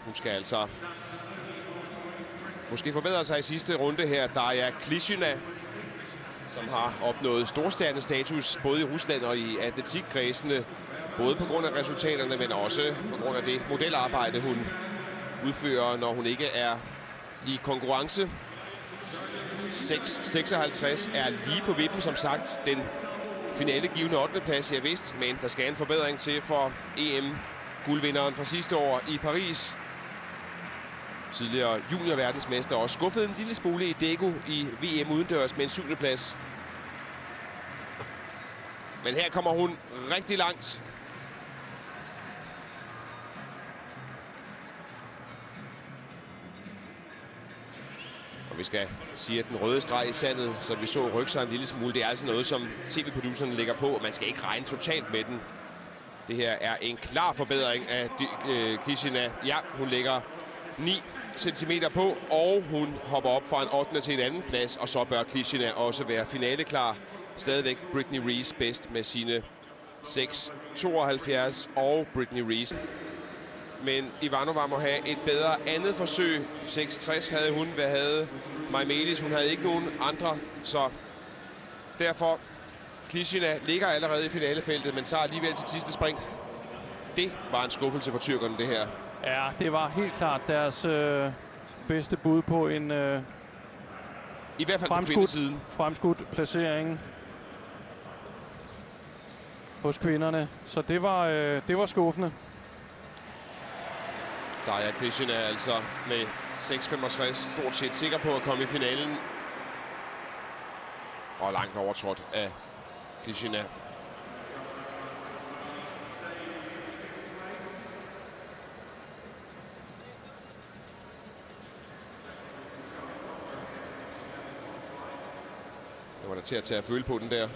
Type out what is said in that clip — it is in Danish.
Hun skal altså måske forbedre sig i sidste runde her. Darja Klishina, som har opnået storstjernestatus både i Rusland og i atletikkredsene. Både på grund af resultaterne, men også på grund af det modelarbejde, hun udfører, når hun ikke er i konkurrence. 6.56 er lige på vippen, som sagt. Den finalegivende 8. plads, jeg vidst, men der skal en forbedring til for EM-guldvinderen fra sidste år i Paris. Tidligere juniorverdensmester og skuffede en lille smule i Daegu i VM udendørs med en 7. plads. Men her kommer hun rigtig langt. Og vi skal sige, at den røde streg i sandet, så vi så rykke sig en lille smule, det er altså noget, som tv-producerne lægger på, og man skal ikke regne totalt med den. Det her er en klar forbedring af Klishina. Ja, hun lægger 9 centimeter på, og hun hopper op fra en 8. til en anden plads, og så bør Klishina også være finaleklar. Stadigvæk Brittney Reese bedst med sine 6.72 og Brittney Reese. Men Ivanova må have et bedre andet forsøg. 6.60 havde hun, hvad havde Maimelis? Hun havde ikke nogen andre, så derfor Klishina ligger allerede i finalefeltet, men tager alligevel til sidste spring. Det var en skuffelse for tyrkerne, det her. Ja, det var helt klart deres bedste bud på en i hvert fald på kvindesiden. Fremskudt placering hos kvinderne. Så det var skuffende. Darja Klishina er altså med 6.65 stort set sikker på at komme i finalen. Og langt overtrådt af Klishina. Det var der til at tage at føle på den der.